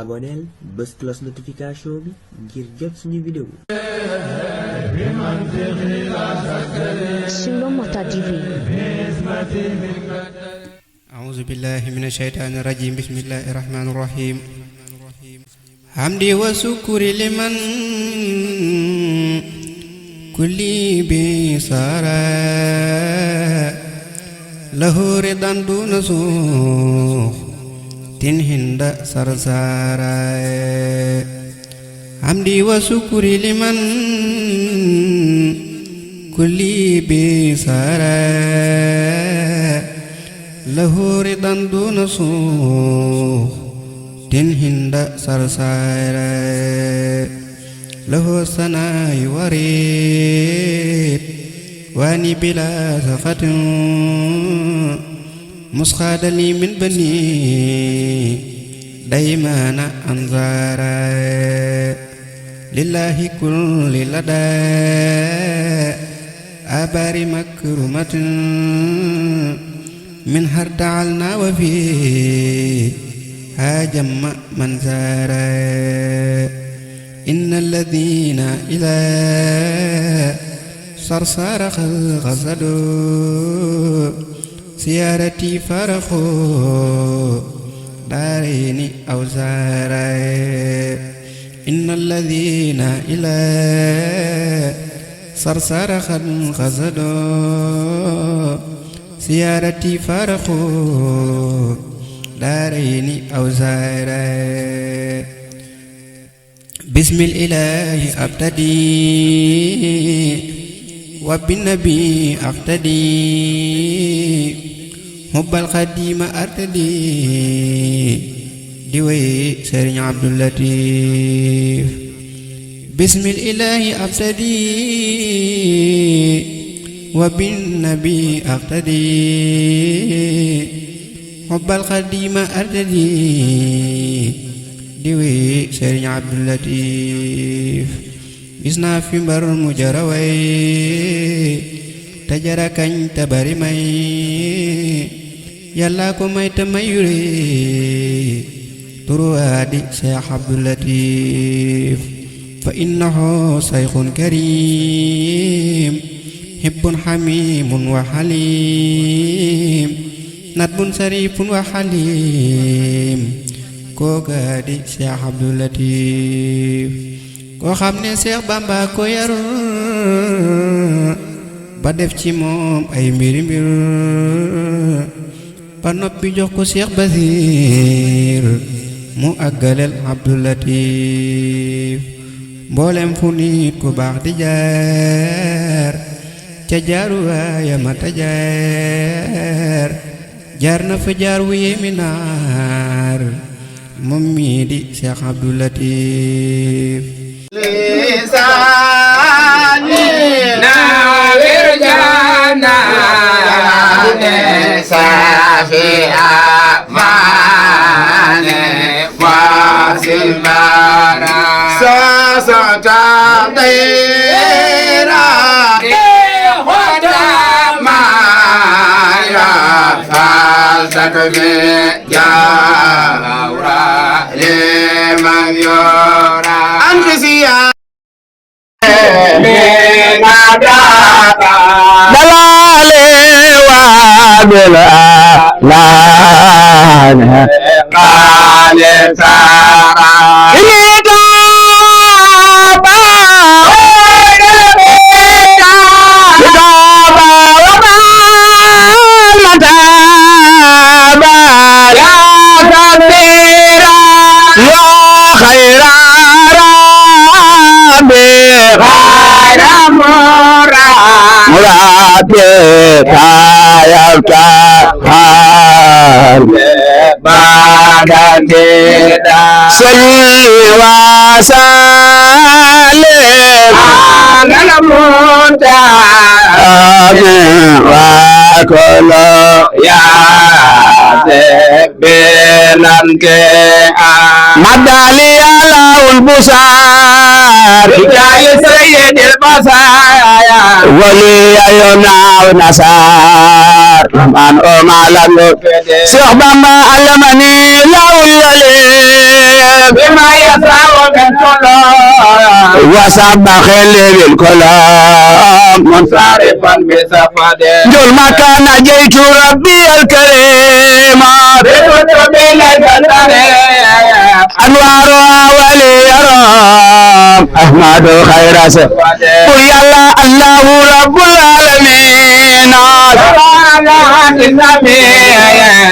aboneel bës cloche notification bi ngir jot suñu vidéo. Sur Mota TV. أعوذ بالله من الشيطان الرجيم بسم الله الرحمن الرحيم حمدي وشكر لمن كل بصارى له رضا دون سوء هند سرسارا حمدي وشكر لمن كل بصارى له رضا دون سوء هند سرسارا له الثناء وريد واني بلا سخط مسخاد لي من بني دايما أنظارا لله كل لدى آبار مكرمة من هردعلنا وفيه هاجم من زارا إن الذين إلى صرصار غزلوا سيارتي فرخوا دارين أو زارا إن الذين إلى صرصار غزلوا سيارتي فرخوا دارين أو زارا بسم الإله أبتدي وبالنبي أقتدي حب القديم أرتدي دوي سرين عبد اللطيف بسم الإله أبتدي وبالنبي أقتدي حب القديم أرتدي دوي سرين عبد اللطيف gisna fi mbar mu jaraway tajara kañ tabari may yàlla ko may te mayure turuwaadi Cheikh Abdou Latif fa innahu saykhun karim hibbun hamimun wa halim nadbun sarifun wa halim kooka di Cheikh Abdou Latif koo xam ne Seex Bamba ko yar ba def ci moom ay mbiri mbir ba noppi jox ko Seex Basiir mu àggaleel Abdou Latif mboolem fu nit ku baax di jaar ca jaaru waaya mata jaar na fa jaar wu yéemi naar moom mii di Seex Abdou Latif لساني ناوير جانا سافي أماني واصل بارا ساسا تطيرا ودما يفعلتك بجاورا لمن يورا أنجزيا دلالي وابلا لان قال سارا إني تابا وما المتابا يا كبيرا يا خيرا غير مراد تايلك خار بعد كده صلي وسلم على المنتهى وكل يا بلانك مدالي على البصار بجاي سيد البصايا ولي يناو نصار من أمالك شيخ بما علمني لو يلي بما يسعى من كل وسبح بالكلام منصرفا بصفده جل ما كان جيت ربي الكريم بكتب لك أنوارها ولي يرام أحمد خير قل يلا الله رب العالمين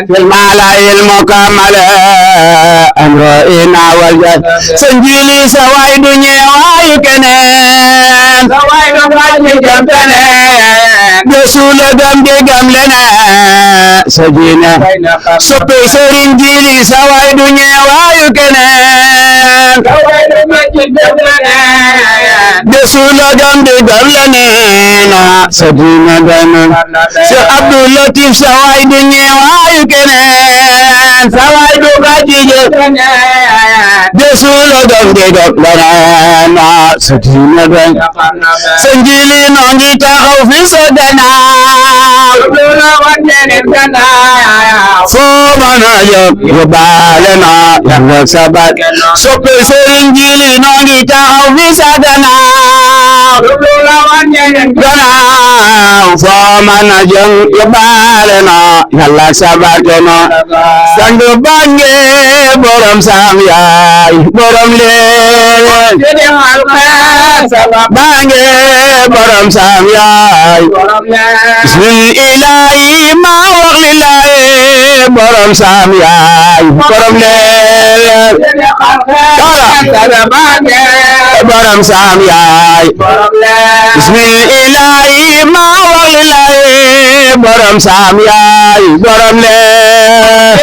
في المعلى المكمل أمرئنا والجد سنجيلي سواي دنيا وايكنين سواي دنيا جمتنين بسول دم دي جملنا سجينا سبي سرنجيلي سواي دنيا وايكنين سواي دنيا جمتنين بسول دم دي جملنا سجينا دم شيخ عبد اللطيف سواي دنيا وايكنين سواي دنيا جمتنين بسول دم دي جملنا سجينا دم سنجيلي نونجي تاخو في سودنا فومنا يبالنا يلا سبات سوبي سنجيلي نونجي تاخو في سودنا فومنا يبالنا يلا سباتنا سنجو بانجي بورم سامياي بورم لين بانجي بورم سامياي بسم الإلهي ما وغل الله بورم سامياي بورم لين بورم سامياي بسم الإلهي ما وغل الله بورم سامياي بورم لين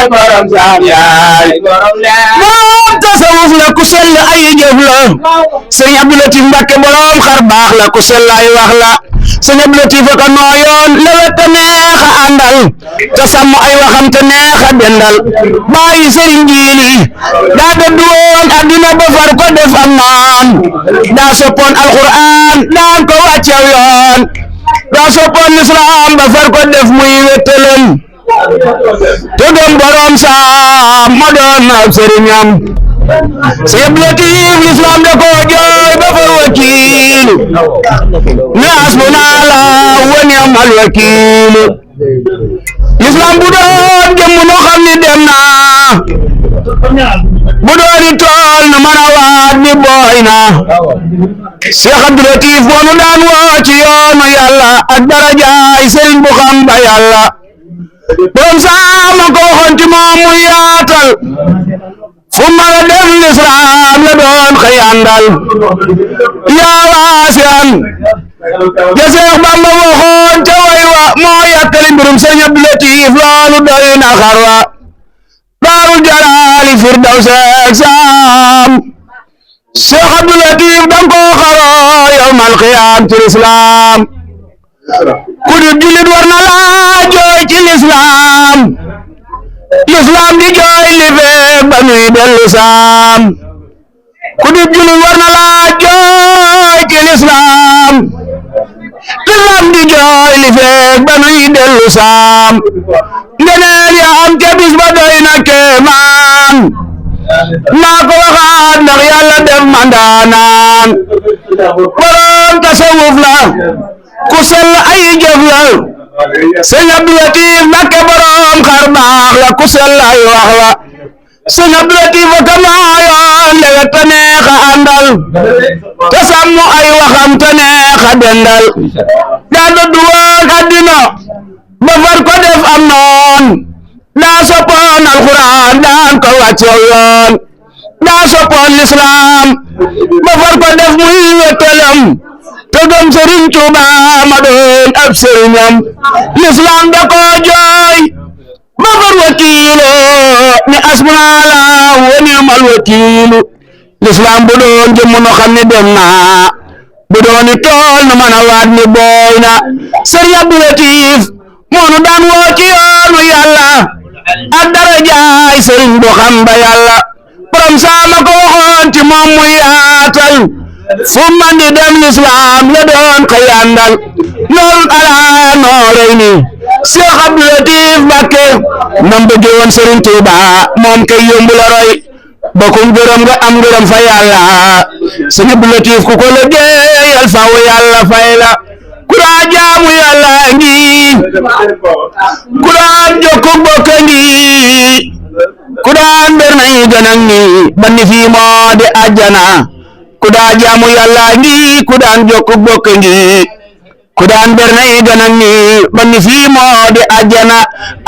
بورم سامياي tasawuf la ku sell ay jëf la sëriñ Abdou Latif Mbacke borom xar baax la ku sell ay wax la sëriñ Abdou Latif ko nooyoon lewet te neex a àndal te sàmm ay waxam te neex a dendal bàyyi sëriñ Jiili daa dëddu woon addina ba far ko def am noon daa soppoon alquran daan ko wàccew yoon daa soppoon islam ba far ko def muy wettelam te gëm borom saam ma doon ab sëriñam Sëriñ Abdou Latif l'islam da ko jooy ba far wakiilu ne hasbunallah wa ni'mal wakiilu l'islam bu doon jëmm nu xam ni dem na bu dooni tool nu mën a waat ni booy na Sëriñ Abdou Latif moonu daan woo ci yoonu yàlla ak darajaay sëriñ bu xam ba yàlla borom saama ko waxoon ci moom mu yaatal fu ma la def l'islam la doon xëy àndal yaa waasian ja Seex Bamba waxoon ca way wa moo yàkkali mbirum Sëriñ Abdou Latif loolu doy na xarwa daarul jalaali firdawsi saam Seex Abdou Latif dang ko xaroo yawmal qiyaam ci l'islam ku di julit war na laa jooy ci l'islam l'islam di jooy li fee ba nuy dellu saam ku di julit war na laa jooy ci l'islam l'islam di jooy li fee ba nuy dellu saam ngeneel ya am ca bis ba doy na kéemaan maa ko waxaat ndax yàlla def mandaanaan borom tasawuf la ku sell ay jëf la Sëriñ Abdou Latif Mbacke borom xar baax la ku sell ay wax la Sëriñ Abdou Latif ka nooyoon lewet te neex a àndal te sàmm ay waxam te neex a dendal daa dëddu woon addina ba far ko def am noon daa soppoon alxuraan daan ko wàccew yoon daa soppoon l'islam ba far ko def muy wettelam te gëm Sëriñ Tuuba ma doon ab sëriñam l'islam da ko jooy ba far wakiilo ni hasbunallah wa ni'mal wakiilu l'islam bu doon jëmm no xam ne dem na bu yooni tool nu mën a waat ni booy na Sëriñ Abdou Latif moo nu daan woo ci yoonu yàlla ak darajaay sëriñ bu xam ba yàlla borom saama ko waxoon ci moom mu yaatal fu man di dem lislaam la doon ko yàndal loolu alaa noorey ni Cheikh Abdou Latif Mbacké nam bëgge woon Sëriñ Tuuba moom kay yombu la roy bokkum gërëm nga am gërëm fa yàlla Sëriñ Abdou Latif ku ko liggéeyal faw yàlla fay la ku daa jaamu yàlla ngi ku daan jokku bokk ngi ku daan ber nay gënang ni banni fii moo di àjjana ku daa jaamu yàlla ngi ku daan jokku bokk ngi ku daan ber nay gënang ni banni fii moo di àjjana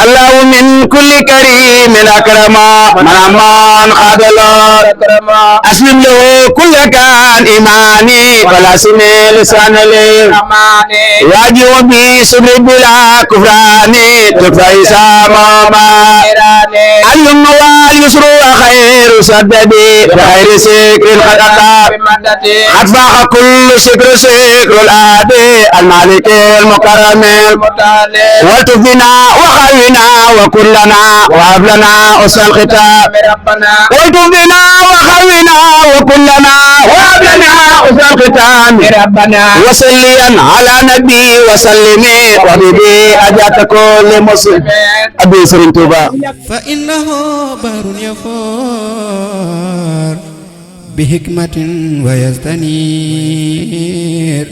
allahu min kulli karimin akrama man xaadalo aslim lahu kulla kaan imani fala sine lisanale yaji wa bi subri bila kufrani tukfa isamama alyum wal yusru wa khairu saddadi khairu sikrin khadata hatfa kullu sikru al-adi al-malik al-mukarram والتفنا وخلنا وكلنا وهبلنا أسى الختام والتفنا وخلنا وكلنا وهبلنا أسى الختام ربنا وصليا على نبي وسلم وبدي أجات كل مسلم أبي سرين توبا فإنه بحر يفور بحكمة ويستنير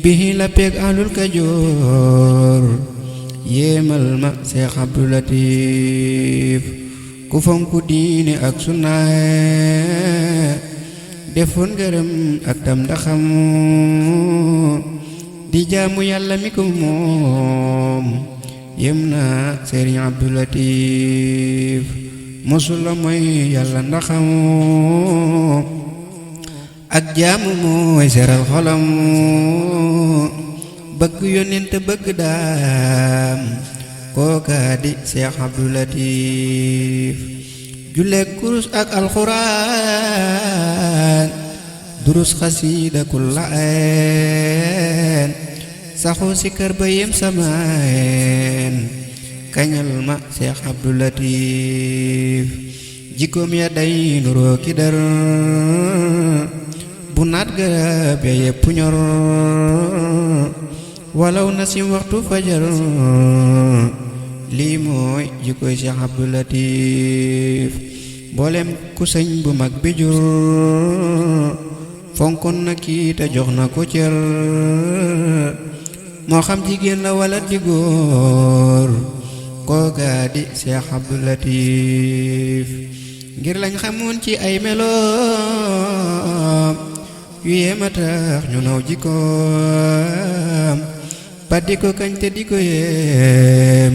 به لبيك أهل الكجور yéemal ma Cheikh Abdou Latif ku fonku diine ak sunna defoon ngërëm ak tam ndaxam di jaamu yàlla mi ko moom yem na Sëriñ Abdou Latif mosula mooy yàlla ndaxam ak jaamu mooy seral xolam bëgg yonent bëgg daam kooka di Cheikh Abdou Latif julle kurus ak alxuraan durus xasiida kulla een saxoo si kër ba yem samaan kañal ma Cheikh Abdou Latif jikkoom ya day nuroo ki dar bu naat garab ya yépp ñor walaw na sim waxtu fajar lii mooy jikkoy Cheikh Abdou Latif mboolem ku sëñ bu mag bi jur fonkon na kii te jox na ko cër moo xam jigéen la wala di góor kooka di Cheikh Abdou Latif ngir lañ xamoon ci ay meloom yu yéema tax ñu naw jikkoom ba di ko kañ te di ko yéem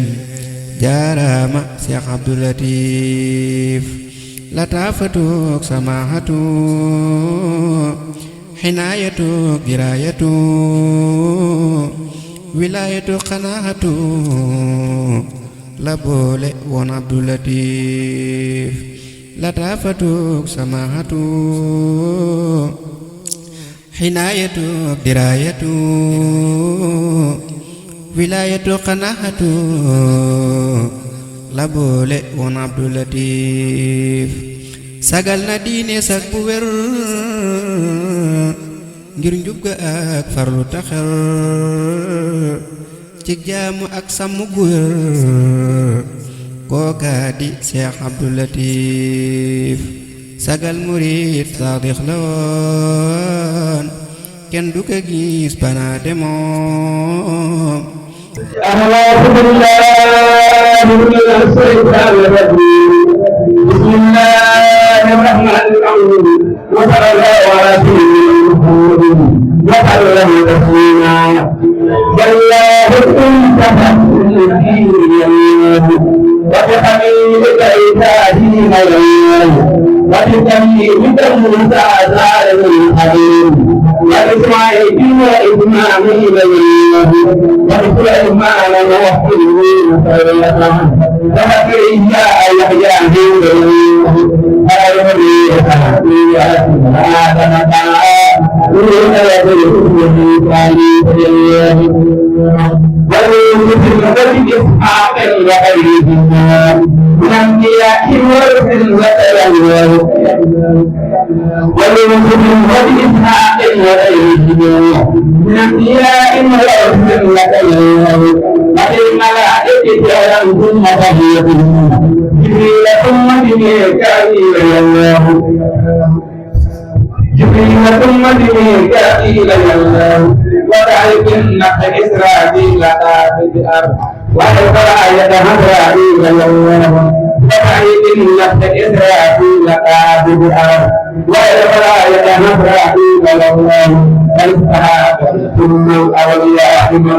jaaraama Cheikh Abdou Latif lataafatook samaahatu xinaayatook diraayatu wilaayatu xanaahatu la boole woon Abdou Latif lataafatook samaahatu xinaayatu diraayatu wilaayatu xanaahatu la boole woon Abdou Latif sagal na diine sak bu wér ngir njub ga ak farlu taxer ci jaamu ak sàmm gu wér kooka di Cheikh Abdou Latif sagal murid saadix la woon kenn du ko gis bana demoom bismillahir rahmanir rahim wa sallallahu ala sayyidina wa sallam taslima wallahu wa bihamdika itahina وتسميك موسى ظالم الحليم وإسماعيل وإسماعيل وسليمان وحده جبريل ثم ميكائيل وذلك النحل إسرائيل بالأرض والفراية هزرائيل وذلك النحل إسرائيل بالأرض والفراية هزرائيل الإسحاق ثم الأولياء من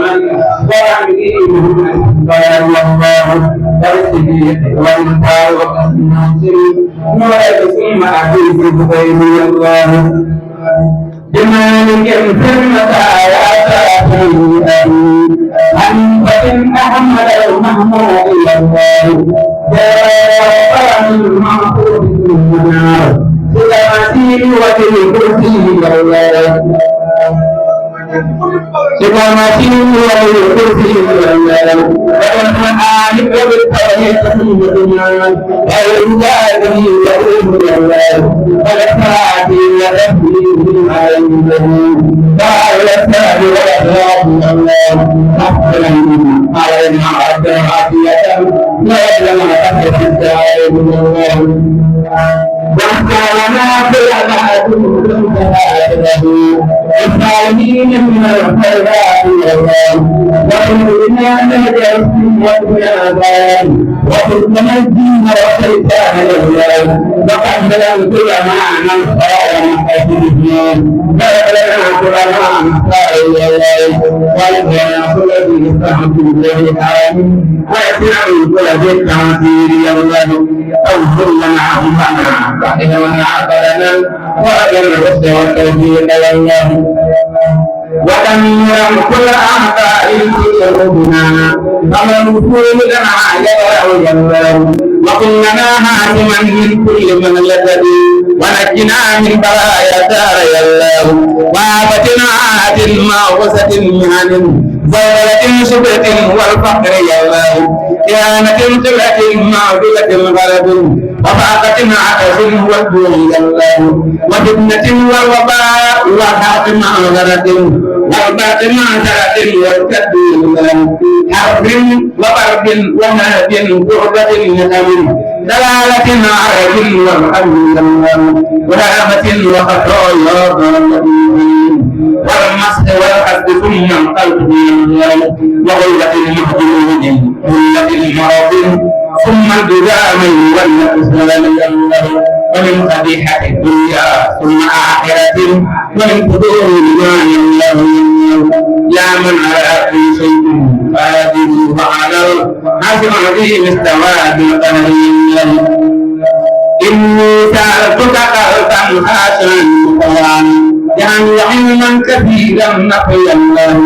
ورحمهم قال الله والصديق والفاروق ثم أحيث بين الله بمالك في المتاعات حنيفة أحمد المحمود إلى الله جاء المعقول في النار سلامتي وجه الكرسي إلى الله سلامتي وجه الكرسي إلى الله ومن آلك بالتوحيد والإنجاز إلى الله والإسرائيل والتسليم قال السلام والأخلاق إلى الله أحسن على المعركة عافية لا يظلم أحد الدعاء من الله واحكامنا في العباد الظالمين من الخيرات الى الله وكلنا نجعل وكلنا وكلنا الدين والشيطان لله وقد بلغت معنا الخير من حيث الدين فلنا كل ما نختار الى الله ولنا كل ذي استحق الله العالمين ويسمع كل ذي التعسير الى الله اغفر لنا عمرنا وحينا عقلنا وأجل الرشد والتوفيق إلى الله ودمر كل أعداء في قلوبنا كما نقول لنا يا الله وقل لنا هاتما من كل من يتدي ونجنا من بلايا دار يا الله وآفتنا آت المعوسة مهن زولة شبرة والفقر يا الله كانت قلة معبلة غلب وفاقة عكس والدون يا الله وفتنة والوباء وحاق معذرة والباق معذرة والكد حرب وبرد وهاب كربة نقم دلالة عرب والحمد ورحمة وخطايا والمسح والحسد ثم القلب وغيرة المحجوب غلة المرض ثم الجذام والنفس ومن قبيحة الدنيا ثم آخرة ومن قدور الله يا من على كل شيء قادر وعلى العزم العظيم استوى بالقدر إني سألتك قلبا خاشعا مطوعا يعني علما كثيرا نقي الله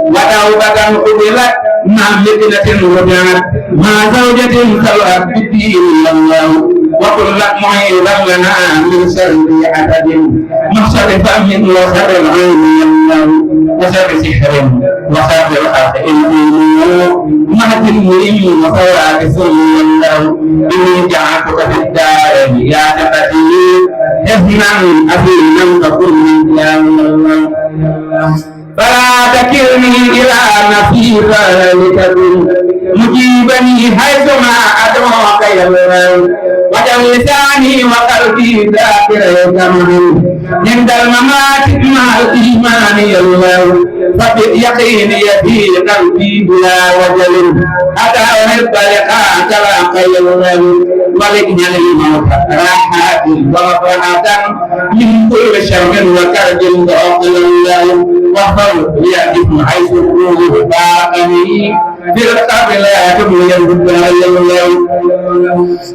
وتوبة قبلت مع فتنة رجعت مع زوجة خلقت بالدين الله وكل معيذا لنا من شر حسد مخشر فم وشر العين الله وشر سحر وشر خاطئ مهد المريم وصورات سوء الله إني جعلتك في الدار يا تقتي حزنا أثيما فكن يا الله فلا تكلني إلى نفسي فلتكن مجيبني حيثما أدعوك يا الله وجل لساني وقلبي ذاكرة عند الممات مع الإيمان يا الله فبئ يقيني في قلبي بلا وجل حتى أحب لقاءك يا الله ولكن الموت راحة ومفرحة من كل شر وكرب داخل الله وفر يأتي حيث الروح باقني في القبر لا تبلي الله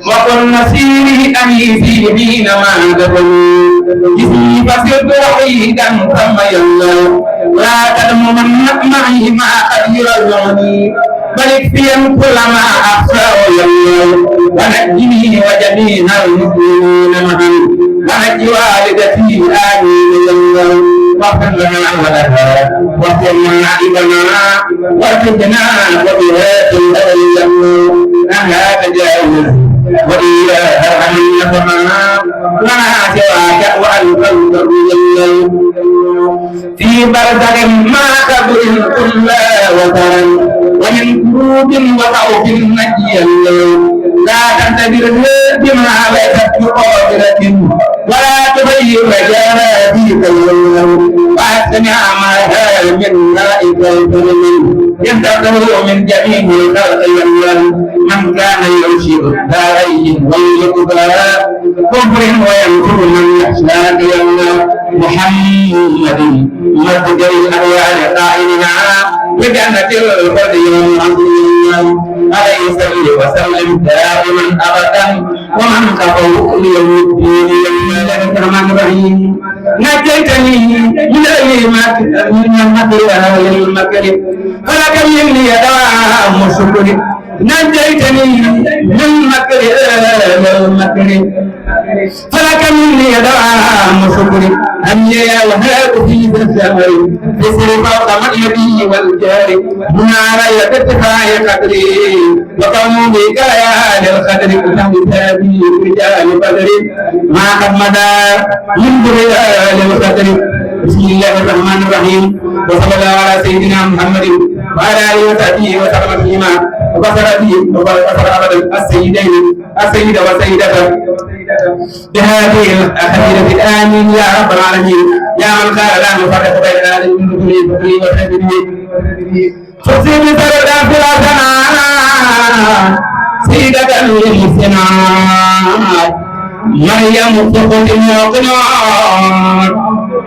وقل نسيري أنيسي حينما دخلوا جسمي فسرت وحيدا ثم يالله لا تدم من معي ما قد يرجعني بل اكفيهم كل ما أخفى ويمنع ونجني وجميع المسلمين معا ونجي والدتي آمين واغفر لنا ولها واغفر منائبنا وارزقنا وبها الأولى أنها تجاوز وإياها أن نفعنا لنا سواك وأنت الجليل في برزخ ما قبر كل وترا ومن كروب وخوف نجيا لا تنتظر بما ليست بقادرة ولا تغير جنابيك واستمع معها من نائك الكريم ينتظر من جميع الخلق من كان يرشد دارين ويقبل كفر وينكر من يخشاك محمد مرتجى الاهوال قائلنا بجنة الخلد يوم عظيم عليه صل وسلم دائما ابدا ومن كفوا ليوم الدين الرحمن الرحيم نجيتني من المكر والمكر فلك مني دوام شكري نجيتني من مكر والمكر فلك مني دوام شكري أني الهاب في السماء بسر فوق مديني والجار نار يتفاي قدري وقوم بك يا للقدر كلهم تابي رجال بدري ما قد مدى من رجال القدر بسم الله الرحمن الرحيم وصلى الله على سيدنا محمد وعلى اله وصحبه وسلم تسليما وبصر به وبصر ابدا السيده والسيده بهذه الاخيره امين يا رب العالمين يا من قال لا نفرق بين هذه الرسل وحبه فصيب سردا في الحسنات سيده للحسنات مريم سقط وقنار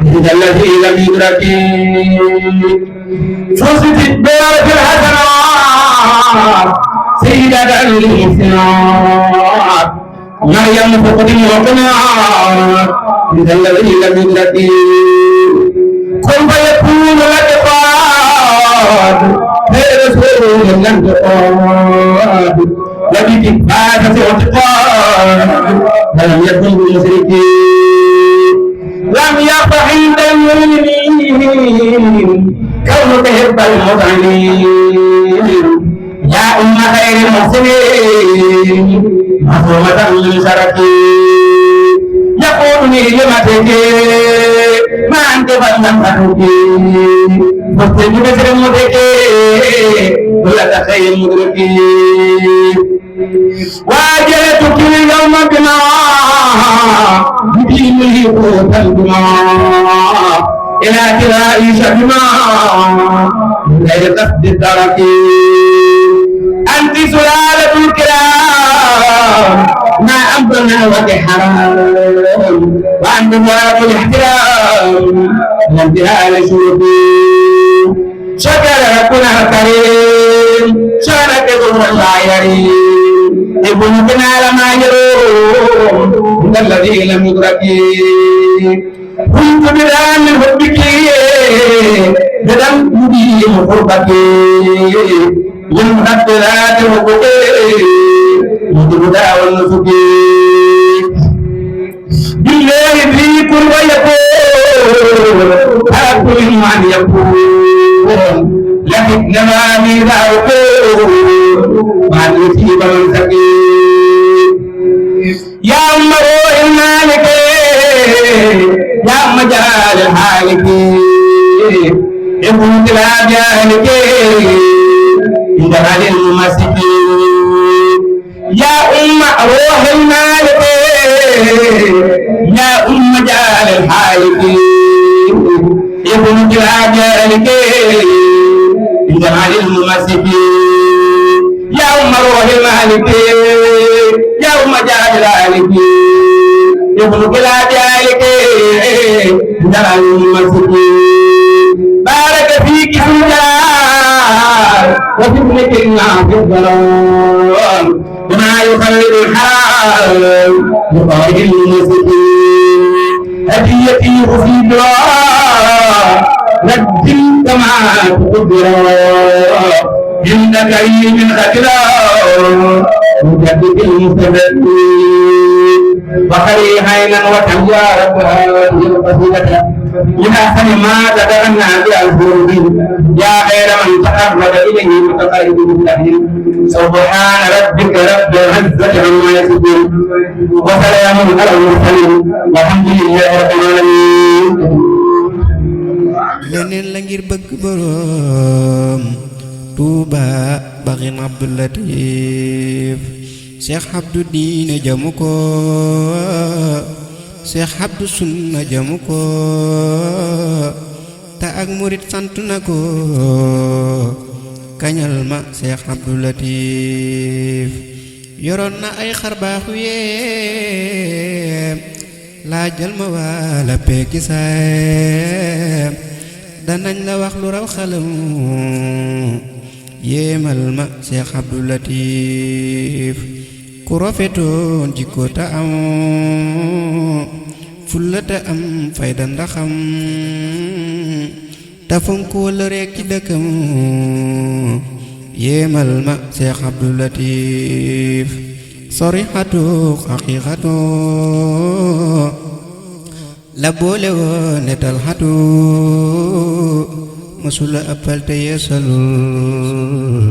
إذا الذي لم يدرك فزت بها في الحسنات سيدة للحسنات مريم سقط وقنار إذا الذي لم يدرك سوف يكون لك قاد رسول لم تقاد وبكفاك واعتقاد فلم يكن بالمشركين لم يفرح عند المؤمنين كونك تحب المطعمين يا أم خير المحسنين مظلومة من شركين يقولني لمتك ما أنت فلم تتركين فاستجب بشر مدركين ولا خير مدركين واجهتك اليوم بما بدينه قوت البما إلى كرائي شبما غير قصد الدرك أنت سلالة الكرام ما أمضنا وك حرام وأنت ذات الاحترام لانتهاء لشروطي شكر ربنا الكريم شارك ذو الله يريم ابنتنا لما يروم الذي لم يدرك كنت بلا من حبك بدم مبين قربك من خطرات حبك مدبدا والنسك بالله في كل ويكون أكل من يكون لكن نما ميزاك ما تصيب من سكين يا أم روح المالك يا مجال الحالك ابن كلاب يالك عند هذه المسكين يا أم روح المالك يا أم مجال الحالك ابن كلاب يالك جمال المسكين يا أم روح المالك يا أم جاد العالك ابن كلاب يالك جمال المسكين بارك فيك سجاد وفي ابنك في الظلام بما يخلد الحال لقائد المسكين هديتي في دعاء نجل كما تقدر عند كريم خجلان مجدد سبب وخلي عينا وتجارة القصيدة لأحسن ما تدرنا بالفروض يا خير من تقرب إليه متقرب بالتهيئ سبحان ربك رب العزة عما يصفون وسلام على المرسلين والحمد لله رب العالمين. leneen la ngir bëgg boroom Tuuba Baxin Abdou Latif Cheikh Abdou diine jamu ko Cheikh Abdou sunna jamu ko te ak murit sant na ko kañal ma Cheikh Abdou Latif yoroon na ay xarbaaxu yeem laajal ma waala pekki saam danañ la wax lu raw xalam yéemal ma Cheikh Abdou Latif ku rafetoon jikko ta am fulla ta am fayda ndaxam ta fonk wala rekk ci dëkkam yéemal ma Cheikh Abdou Latif sorihatu haqiqatu la boole woon netal xatu masula ëppal te yeesalul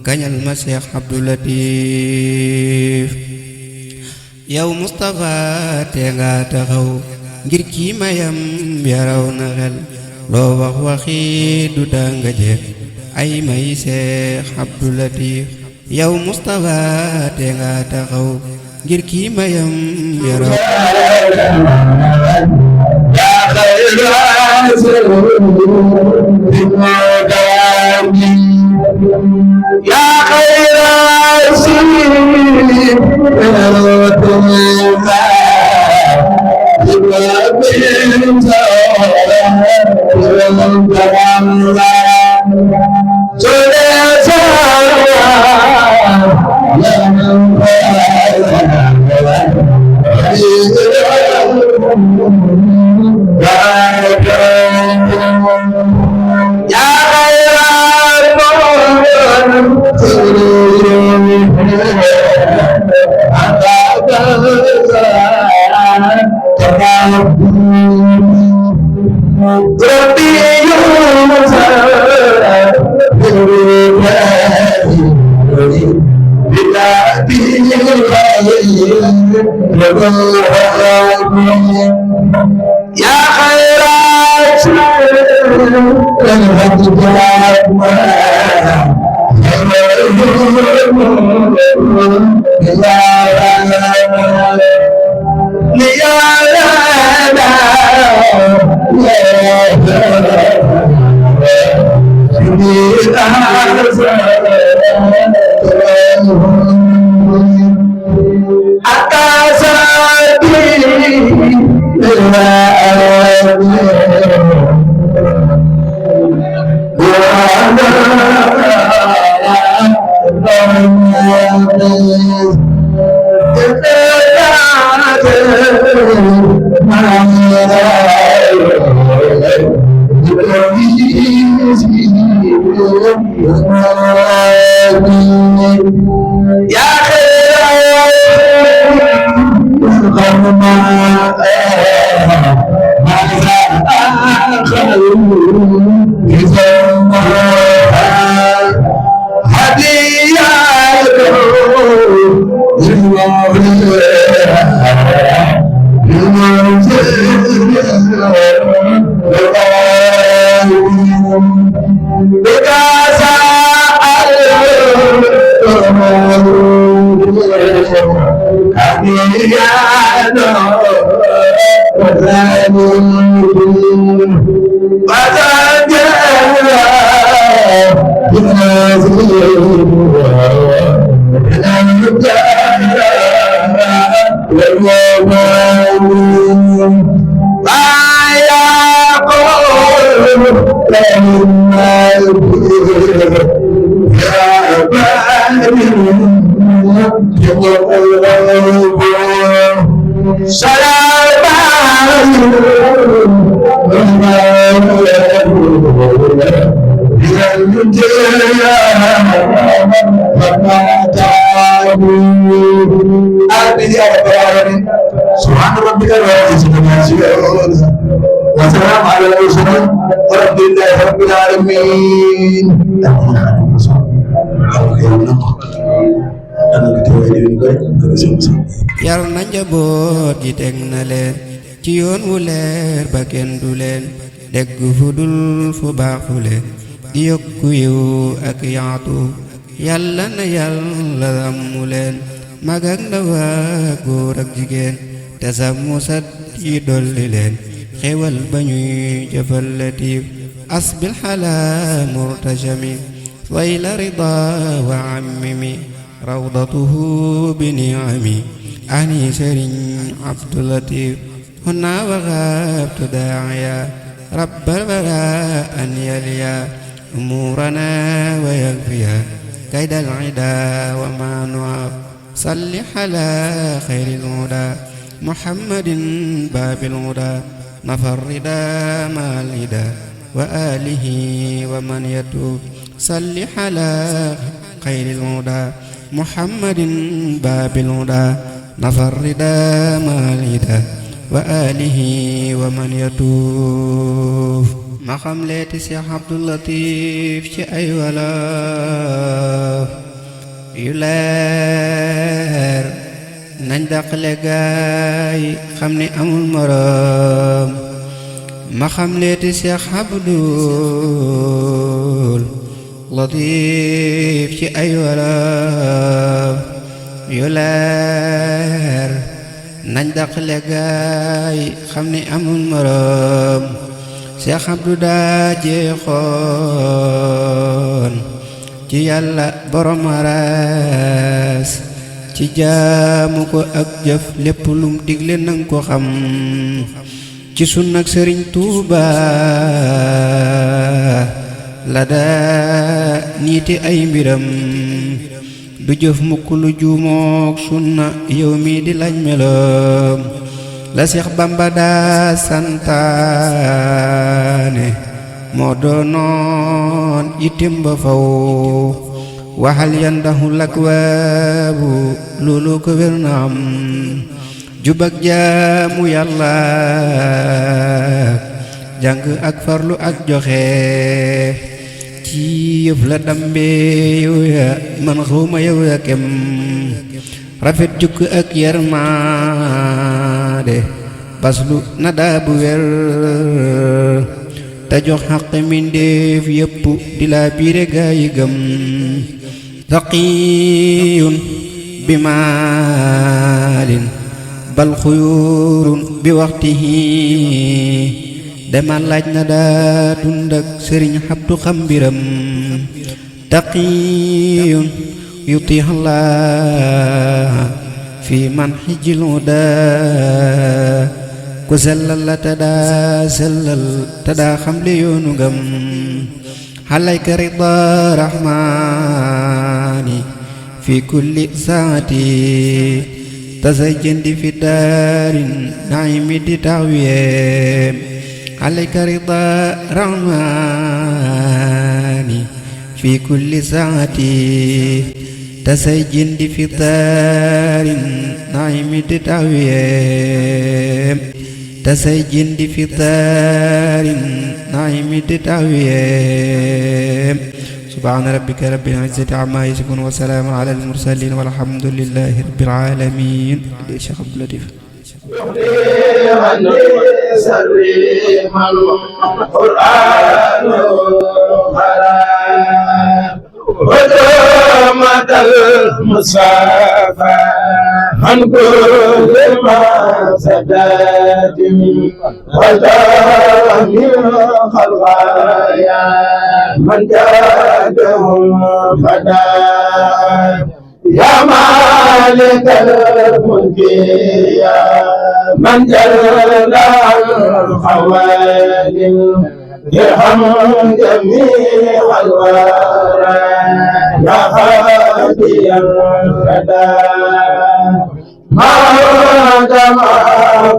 kañal ma Cheikh Abdou Latif yow Moustapha te nga taxaw ngir kii mayam yaraw na xel loo wax waxi du danga je ay may Cheikh Abdou Latif yow Moustapha te nga taxaw ngir kii mayam yaraw يا خير سيد يا خيرات سلام سبحان ربك رب العزة عما يصفون وسلام على المرسلين والحمد لله رب العالمين. yar na njaboot gi teg na leen ci yoon wu leer ba kenn du leen dégg fu dul fu baaxu leen di yokku yiw ak yaatu yàlla na yàlla ràmmu leen mag ak ndaw ak góor ak jigéen te sàmmu sat yi dolli leen xewal ba ñuy jëfal latiif asbil xalaa murtajami wayla rida wa ammimi rawdatuhu bi niami ani sëriñ abdulatif huna wa xaabtu daaya rabbal wara an yaliya umurana wa yakfiya kaydal ida wa ma nuaf salli ala xayril huda muhammadin babil huda nafar rida mal ida wa alihi wa man yatub salli ala xayril huda muhammadin babil huda nafar rida mal ida wa alihi wa man yatub ma xam leeti Cheikh Abdou Latif ci ay wolof yu leer nañ dàqale gaay xam ni amul morom ma xam leeti Cheikh Abdou Latif ci ay wolof yu leer nañ dàqale gaay xam ni amul morom Cheikh Abdou daa jeexoon ci yàlla borom aras ci jaamu ko ak jëf lépp lum digle nang ko xam ci sunnak Sëriñ Tuuba la daa niiti ay mbiram du jëf mukk lu juumook sunna yow mi di laaj meloom la Seex Bamba daa santaane moo doonoon itim ba faw waxal yandahu lakwaabu loolu ko wér na am jubak jaamu yàlla jàng ak farlu ak joxe ci yëf la dambe yow ya man xawma yow ya kem rafet jukk ak yermaade baslu na daa bu wer te jox xaq mindeef yépp di laa biire gaa yi gëm taqiyun bi maalin bal xuyurun bi waxtihi dama laaj na daa dund ak Sëriñ Abdu xam mbiram taqiyun yutiix Allah fi man xijil huda ku sellal la te daa sellal te daa xam li yoonu ngëm alayka rida rahmani fi kulli saati tasajjandi fi daarin naimi di tawiyeem alayka rida rahmani fi kulli saati tasajjandi fi daarin naimi di tawiyeem tasajjandi fi daarin naimi di tawiyeem subhaana rabbika rabbil izzati ammaa yasifuun wa salaamun alal mursaliin walhamdulillaahi rabbil aalamiin. Cheikh Abdou Latif. ودمت المصطفى عن كل ما سدات وتامل الخلقايا من جادهم فدا يا مالك الملك يا من جل الخوالم ارحم جميع الورى يا هادي الردى ما دام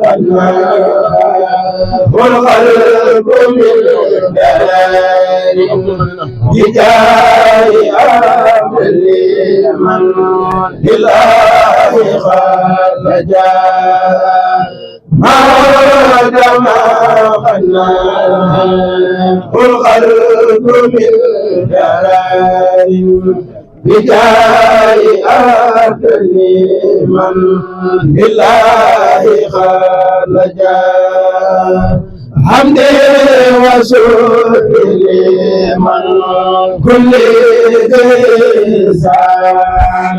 قدنا والقلب من دار بجاه لمن بالله خرجا ما جمعنا الخلق من جلال بجاه أهل من بالله خرجا حمدي وشكري لمن كل لسان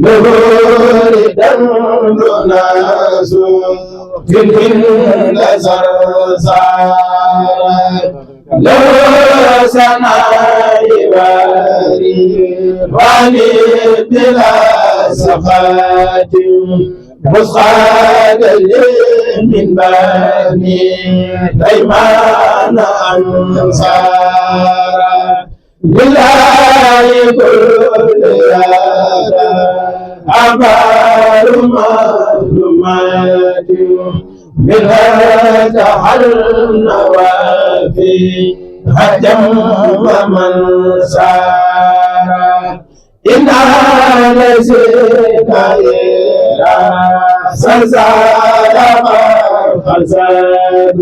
ظهور دمر ناس كل زرزار لو سناي باري واني بلا سخات مسخاد من بني ديمان أنصار لله كل يدا أبار معلومات منها تحلنا وفي هجم ومن سار إنها لزيك سزاد فساد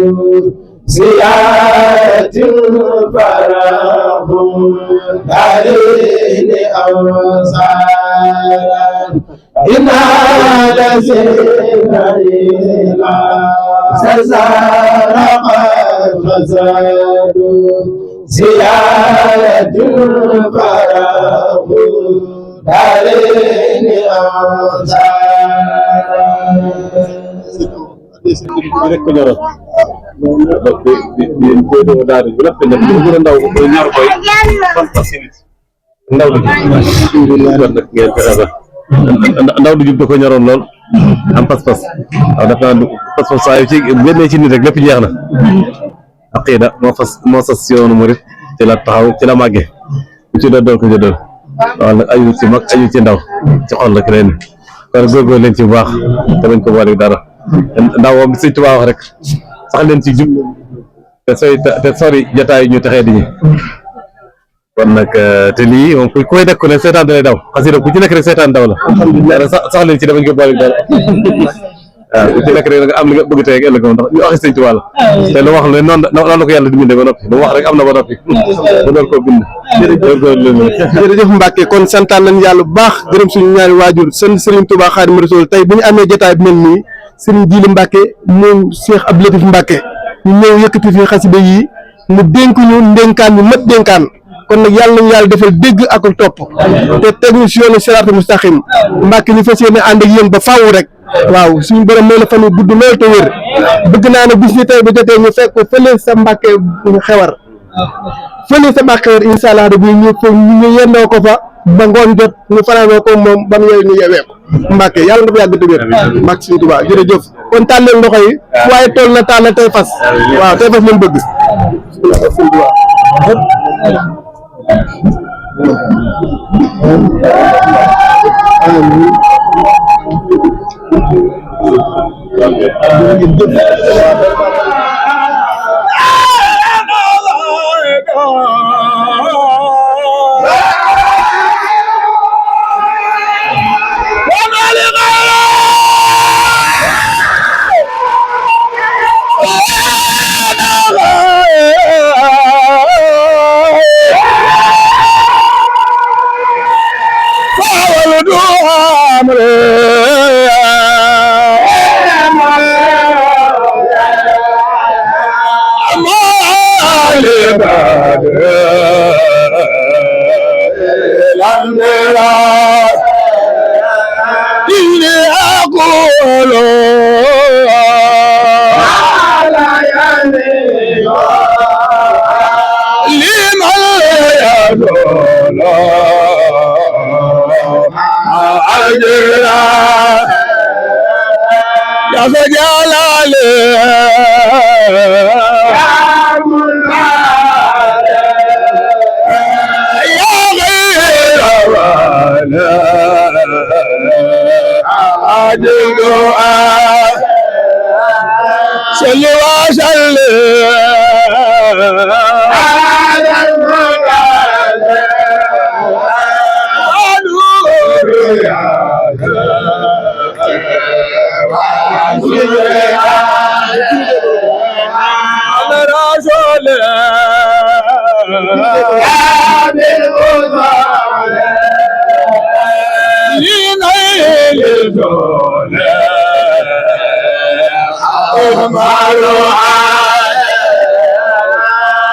سيادة فرح دارين أوزار إنا لزيك سزاد فساد سيادة فرح دارين rek ko ñoro di daara bu la fene bu gëna ndaw ko ñor koy pas facilité ndaw li alhamdulillah nak ngeen teraba ndaw du jub da ko ñoroon lool am pas pas waaw dafa pas pas saa yu ci benn ci nit rek lépp jeex na aqida moo sas yoonu murit ci la taxaw ci la màgge ku ci doon ko jëdal waaw nag ayu ci mag ayu ci ndaw ci xol rek leen kon góorgóor leen ci bu baax te bañ ko boole dara ndaw moom Sëñ Tuubaa wax rek sax leen ci jub te sori jotaay ñu taxee di ñi kon nag te lii moom ku koy def ku ne seetaan da lay daw xasida ku ci nekk rek seetaan daw la sax leen ci damañ ko boole dara waaw ku ci nekk rek nga am li nga bëgg tey ak ëllëg moom ndax ñu waxi Sëñ Tuubaa la te lu wax ne noonu la ko yàlla di bindee ba noppi lu wax rek am na ba noppi ba doon koo bind jërëjëf Mbacke kon santaan nañ yàlla bu baax gërëm suñu ñaari waajur sant Serigne Touba Xaadimu Rasuul tey bu ñu amee jotaay bi mel nii Serigne Djily Mbacke moom Cheikh Abdou Latif Mbacke ñu ñëw yëkkati fi xasida yi mu dénk ñu ndénkaan ñu mat dénkaan kon nag yàlla nañu yàlla defal dégg ak topp te teg ñu si yoonu siraatal mustaqim Mbacke ñu fas yéene ànd ak yéen ba faaw rek waaw suñu borom may la fan wu gudd lool te wér bëgg naa ne bis ni tey ba jotee ñu fekk ko fële sa Mbacke xewar fële sa Mbacke xewar incha allah rabbi ñu yendoo ko fa ba ngoon jot ñu fanaanoo ko moom ba mu yooyu ñu yewee ko Mbacke yàlla nga fa yàgg te wér Mbacke suñu Tuubaa jërëjëf kon tàlleel ndoxo yi waaye tool na tàll tey fas waaw tey fas lañ bëgg suñu Tuubaa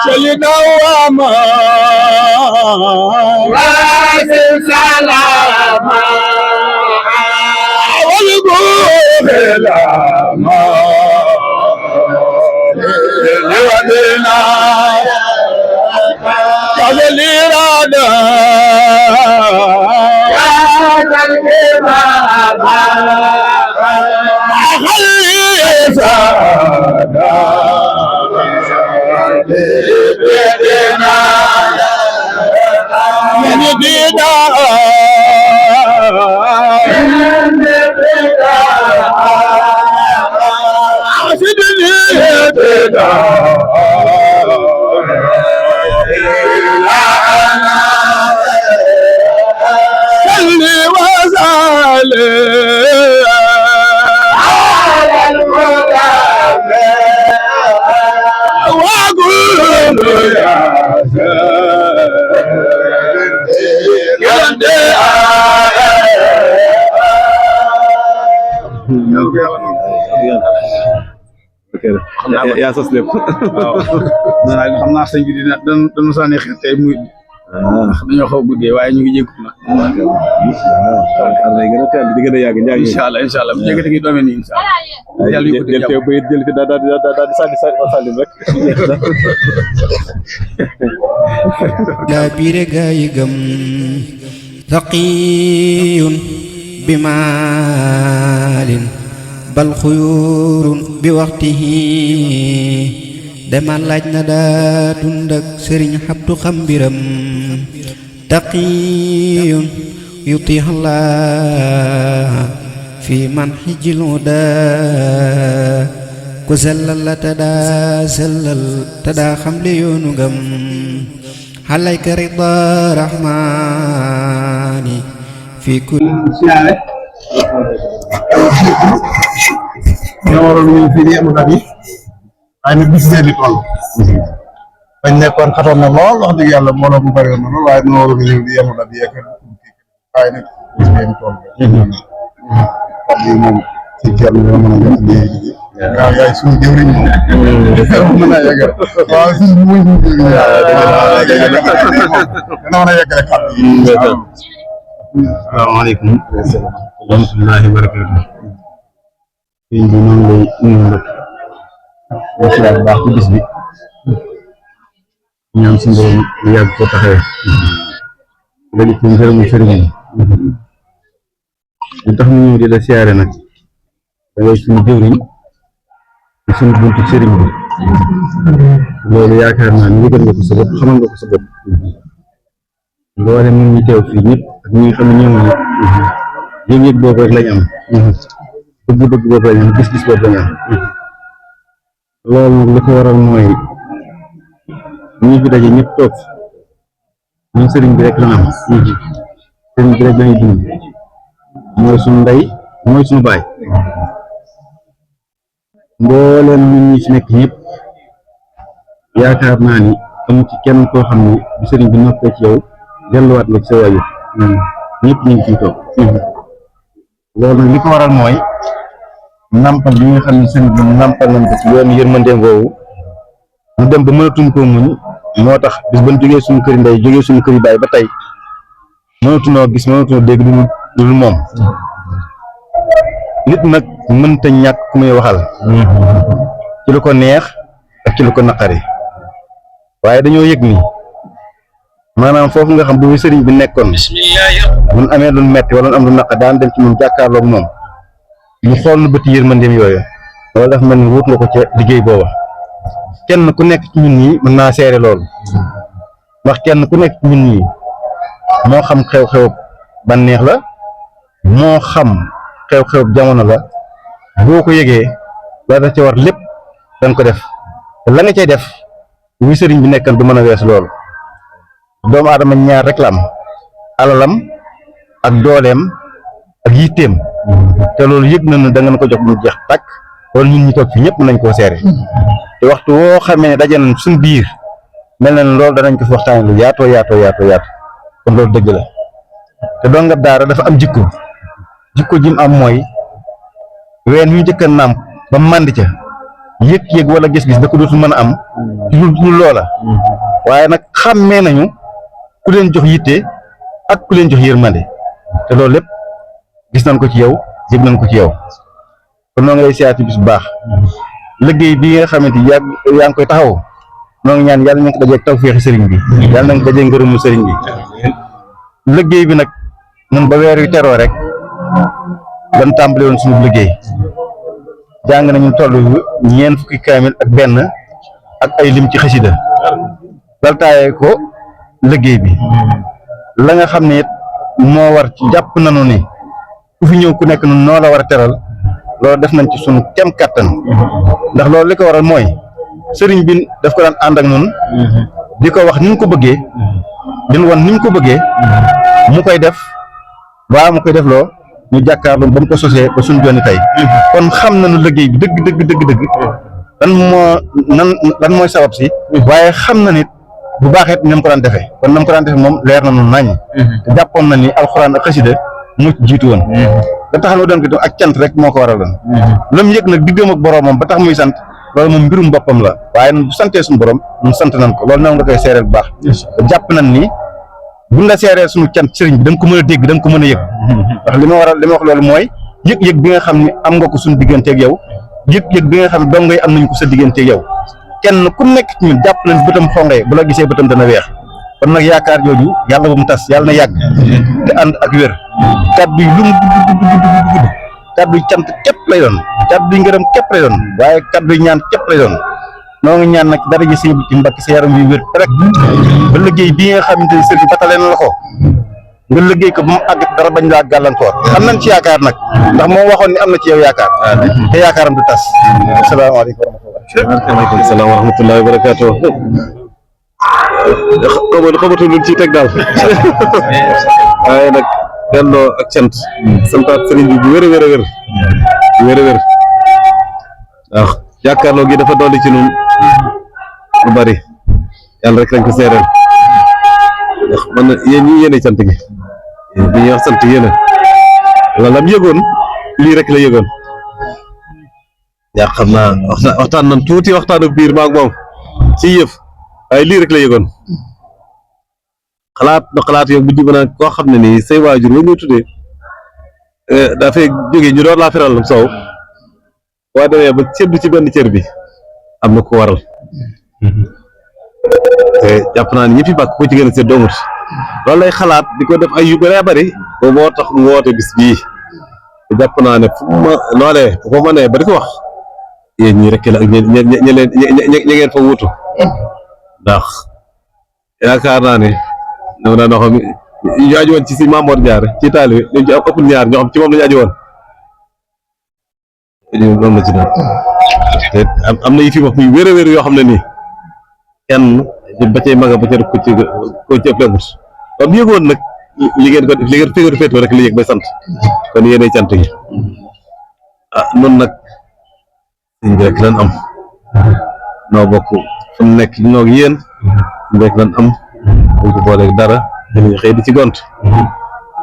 سيدنا وما واسم سلاما والقوم لما لودنا قال الإرادة يا قلبي بابا خلي سادا بدنا من بدنا عاشدني بدنا صلي وسلم على المدبر واقول يا yaa sos lépp. waaw xam naa sëñ bi dana sànni xel tey muy dañoo xaw a guddee waaye ñu ngi jégalu nag. waaw day gën a teel di gën a yàgg njàng. incha allah bu njëkkati ngi doomee nii incha allah. yàlla yu ko jël fi bayit jël fi daal di sànni rek. daa biire gaa yi gëm taqiyun bi maalin bal xuyurun bi waxtihi dama laaj na daa dund ak sëriñ Abdu xam mbiram taqiyun yutiix Allah fi man xijil huda ku sellal la te daa sellal te daa xam le yoonu ngëm xalayka rida rahmaani fi kulli ñoo waroon ñu fii di amul abi waaye nag bis ngeen di toll bañ nekkoon xatoon na lool wax dëgg yàlla mbooloo bu bëri woon na lool waaye ñoo waroon ñëw di amul abi ak waaye nag bis ngeen di toll lii moom ci kenn ñoo mën a def lii waaw yaay suñu jëwriñ moom mën a yeggal waaw suñu muy suñu jëwriñ dana mën a yeggale kàddu yi asalaamaaleykum wa rahmatullahi wa barakatuh. sëñ bi noonu lay nuyu mbokk bu baax ci bis bi ñaan si mborom lu yàgg ko taxawee nga di ko ngërëmu sëriñ bi lu tax ñu ñëw di la siyaare nag da ngay suñu jëwriñ di suñu buntu sëriñ bi loolu yaakaar naa ni yëgal nga ko sa bopp xamal nga ko sa bopp mboole mun ñu teew fii ñëpp ak ñi nga xam ne ñëw ñëpp yëg-yëg boobu rek lañ am bëgg-bëgg boobu lañ am gis-gis boobu lañ am loolu nag li ko waral mooy ñi fi daje ñëpp toog ñun sëriñ bi rek la am sëriñ bi rek lañuy dund mooy suñu ndey mooy suñu baay mbooleem ñun ñi fi nekk ñëpp yaakaar naa ni amu ci kenn koo xam ne bu sëriñ bi noppee ci yow delluwaat nga ci sa waajur ñëpp ñu ngi ciy toog loolu nag li ko waral mooy nampal bi nga xam ne sëriñ bi nampal nañ ko ci yoon yërmandeem woowu mu dem ba mënatuñ koo muñ moo tax bis ban jógee suñu këri ndey jógee suñu këri baay ba tey mënatunoo gis mënatunoo dégg lu dul moom nit nag mënta ñàkk ku muy waxal ci lu ko neex ak ci lu ko naqari waaye dañoo yëg ni maanaam foofu nga xam bu sëriñ bi nekkoon mun amee lu metti wala am lu naqari daan dem ci moom jàkkaarloog moom mu xool nu bëti yërmandeem yooyu loolu dafa mel ni wut nga ko ca liggéey booba kenn ku nekk ci ñun ñi mën naa seere loolu ndax kenn ku nekk ci ñun ñi moo xam xew-xew banneex la moo xam xew-xew jamono la boo ko yëgee la da ca war lépp danga ko def te la nga cay def wi sëriñ bi nekkan du mën a weesu loolu doomu aadama ñaar rek la am alalam ak dooleem ak yitteem te loolu yëg na ne da ngeen ko jox mu jeex tàkk loolu ñun ñi toog fi ñëpp nañ koo seere te waxtu woo xamee ne daje nañ suñ biir mel na ne loolu danañ ko fi waxtaan lu yaatoo kon loolu dëgg la te dongab daara dafa am jikko jim am mooy ween ñu njëkk a nàmp ba màndi ca yëg-yëg wala gis-gis da ko dootul mën a am lu loola waaye nag xàmmee nañu ku leen jox yitte ak ku leen jox yërmande te loolu lépp gis nañ ko ci yow yëg nañ ko ci yow kon noo ngi lay siyaati bis bu baax liggéey bi nga xamante yaa ngi koy taxaw noo ngi ñaan yàlla na nga ko dajeeg tawfeexi sëriñ bi yàlla na nga ko dajeeg ngërëmu sëriñ bi liggéey bi nag ñun ba weer wi teroo rek lan tàmbale woon suñu liggéey jàng nañu toll ñeent fukki kaamil ak benn ak ay lim ci xasida laltaayee ko liggéey bi la nga xam ne it moo war ci jàpp nañu ni ku fi ñëw ku nekk nun noo la war a teral loolu def nañ ci suñu kem kàttan ndax loolu li ko waral mooy sëriñ bi daf ko daan ànd ak nun di ko wax ni mu ko bëggee din won ni mu ko bëggee mu koy def waa mu koy def loo ñu jàkkaarloo ba mu ko sosee ba suñu jonni tey kon xam nañu liggéey bi dëgg lan mooy sabab si waaye xam na nit bu baaxee ni mu ko daan defee kon na mu ko daan defee moom leer na nu nañ te jàppoon na ni alxuraan ak xasida mu jiitu woon da tax mu doon ko ak cant rek moo ko waraloon la mu yëg nag diggam ak boroomam ba tax muy sant loolu moom mbirum boppam la waaye bu santee suñu borom ñun sant nañ ko loolu na nga koy seereel bu baax jàpp nañ ni buñ la seeree suñu cant sëriñ bi da nga ko mën a dégg da nga ko mën a yëg ndax li ma wax loolu mooy yëg-yëg bi nga xam ne am nga ko suñu digganteeg yow yëg-yëg bi nga xam ne dong ngay am nañ ko sa digganteeg yow kenn ku nekk ci ñun jàpp nañ bëtam xongee bu la gisee bëtam dana weex kon nag yaakaar jooju yàlla bu mu tas yàlla na yàgg te ànd ak wér kàddu yi lu mu gudd kàddu yi cant képp lay doon kàddu yi ngërëm képp lay doon waaye kàddu yi ñaan képp lay doon noo ngi ñaan nag dara ji sëñ bi ci mbakki sa yaram wi wér rek ba liggéey bii nga xamante ni sëriñ batale na la ko nga liggéey ko ba mu àgg dara bañ laa gàllankoor am nañ ci yaakaar nag ndax moo waxoon ni am na ci yow yaakaar te yaakaaram du tas asalaamaaleykum waaleykum salaam wa rahmatullahi wa barakaatu xamatu luñ ciy teg daal waaye nag delloo ak cant santaat sëriñ bi bu wér a wér a wér bu wér a wér ndax jàkkaarloo gi dafa dolli ci ñun lu bari yàlla rek lañ ko seereel ndax man yéen ñi yéene cant gi bi ñuy wax sant yéene la lam yëgoon lii rek la yëgoon yaa xam naa waxtaan nañ tuuti waxtaanu biir maag moom ci yëf waaye lii rek la yëgoon xalaat yow bu jub naa koo xam ne nii say waajur wa ñu tuddee dafay jógee ñu door laa feral soow boo demee ba seddu ci benn cër bi am na ko waral te jàpp naa ne ñëpp yi bàkk ko ci gën a sedd amut loolu lay xalaat di ko def ay yu bëree bëri boobu moo tax mu woote bis bii te jàpp naa ne fu ma loolee bu ko mënee ba di ko wax yéen ñii rek la ak ñi ngeen fa wuutu ndax yaakaar naa ne dama daan wax ñu aju woon ci si Mamour Diarra ci taalibe dañ ci am ëpp ñaar ñoo xam ci moom lañu aju woon loolu la ci doon te am na yi fi wax muy wér a wér yoo xam ne nii kenn ba cay maga ba ca ko ci ëpplegut kon yëgoon nag li ngeen ko def li ngeen féegoon féetoo rek li yëg bay sant kon yéenay cant gi noonu nag sëñ bi rek lan am noo bokk fu mu nekk noo gi yéen sëñ bi rek lan am buñ ko booleeg dara dañuy xëy di ci gont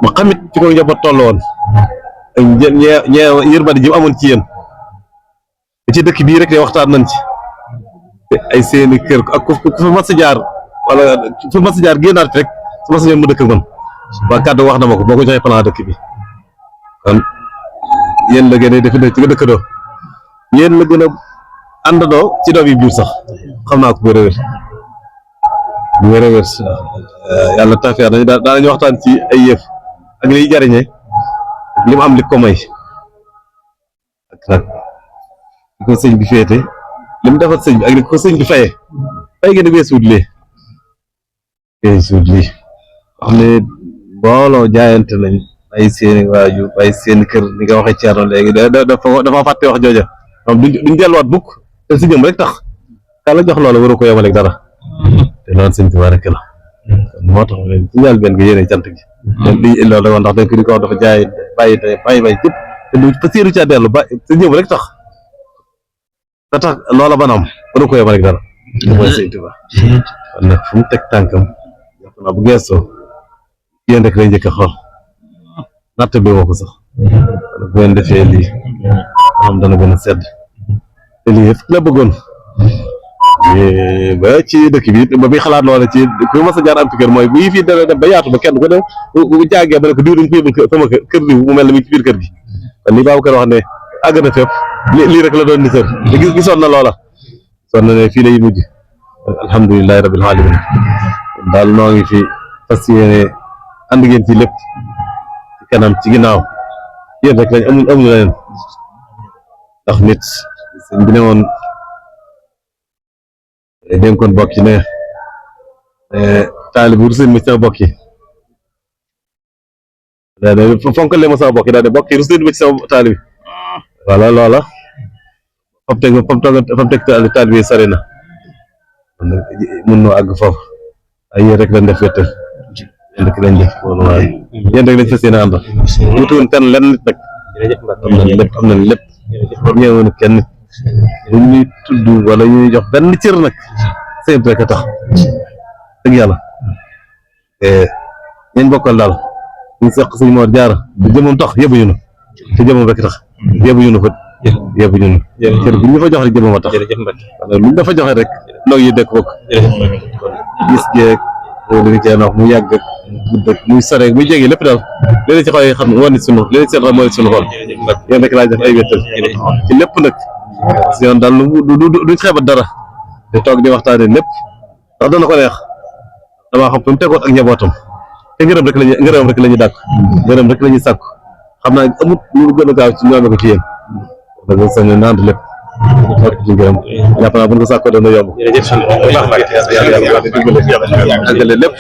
ma xamit ci ko njaboot toll woon ak ñee yërmande ji mu amoon ci yéen ci dëkk bii rek de waxtaan nañ ci ay seeni kër ak ku fa mas a jaar wala fu mas a jaar génnaat rek su mas a ñëw mu dëkk ak man waa kàddu wax na ma ko boo ko joxee plan dëkk bi kon yéen la gën a def ci nga dëkkandoo yéen la gën a àndandoo ci doom yi biir sax xam naa ko bu wér bu wér a wér yàlla tafeer nañu daanañu waxtaan ci ay yëf ak liy jariñe ak li mu am li ko may ak nag li ko sëñ bi féete li mu defal sëñ bi ak li ko sëñ bi fayee fay gën a weesuut lii xam ne booloo jaayante nañ ay seeni waaju ay seeni kër ni nga waxee Thierno léegi dafa fàtte wax jooja moom duñ delluwaat bukk te si ñoom rek tax ka la jox loola waru ko yemaleeg dara te loolu sëñ Tuubaa rek la moo tax ci ñaal benn gi yéene cant gi li loolu la woon ndax dañ ko di ko wax dafa jaay bàyyi cëpp te du fa séeru caa dellu ba te ñëw rek tax ba tax loola banam mënu ko yemale ak dara mooy Sëñ Tuubaa kon nag fu mu teg tànkam jàpp naa bu geesoo yéen rek lay njëkk a xool natt bi woo ko sax bu ngeen defee lii xam dana gën a sedd te lii yëpp la bëggoon ba ci dëkk bi ba muy xalaat loola ci ku mas a jaar am fi kër mooy bu yi fii dana dem ba yaatu ba kenn ko dem bu jaagee ba ne ko diw dañ ko yóbbu sama kër diw mu mel ne mi ci biir kër gi kon li Babacar wax ne àgg na fépp lii rek la doon ni sër te gisoon na loola son na ne fii lay mujj alhamdulilahi rabbil alamin daal noo ngi fi fas yéene ànd ngeen ci lépp ci kanam ci ginnaaw yéen rek lañ amuñu leneen ndax nit sëñ bi ne woon dénkoon bokk ci ne taalibe bu sëñ mi sama bokk yi daa de fonkal leen ma sama bokk yi daa de bokk yi rus leen ma ci sama taalibe voilà loola fam teg taalibe yi sori na mun noo àgg foofu ay yéen rek lañ def wettal yéen rek lañ def loolu waaye yéen rek lañ fas yéene àndal wutuwoon kenn lenn nit nag am nañ lépp ñëwoon kenn ñu ñuy tudd wala ñu ñuy jox benn cër nag sëñ rek a tax dëgg yàlla ñañ bokkal daal ñu seq sëñ Mor Jaara bu jëmam tax yëbuñu na te jëmam rek tax yëbuñu na fa yëbuñu na cër bu ñu fa jox rek jëmam a tax wala lu ñu dafa joxe rek ndoog yi dëkk bokk gis geeg li nga cee wax mu yàgg ak gudd ak muy sore muy jege lépp daal léeg-léeg ci xooy xam moo nit sunu léeg-léeg seen xam moo nit sunu xol yéen rek laay def ay wéttal ci lépp nag si yoon daal duñ xeebat dara di toog di waxtaane lépp ndax dana ko neex damaa xam fi mu tegoon ak njabootam te ngërëm rek la ñuy dàkk ngërëm rek la ñuy sàkk xam naa amut lu gën a gaaw ci ñu amee ko ci yéen da sañ naan lépp ci ngërëm jàpp naa bu ñu ko sàkkoo dana yomb àggale lépp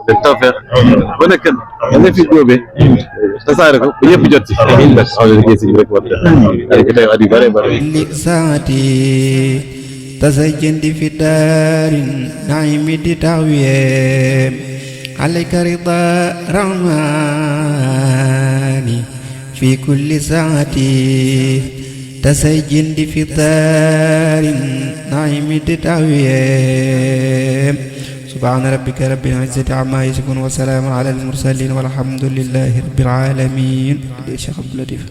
de tawfeex ba nekk da nga fi góobee tasaare ko ba ñëpp jot ci xaw na liggéey si rek war def ko tey at yu bare bare li saati تزين في دار نعيم تاويم عليك رضا رحماني في كل ساعة تزين في دار نعيم تاويم سبحان ربك رب العزة عما يصفون وسلام على المرسلين والحمد لله رب العالمين. الشيخ عبد اللطيف.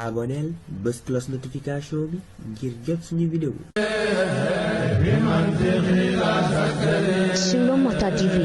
aboneel bës cloche notification bi ngir jot suñu vidéo. Sulomata TV.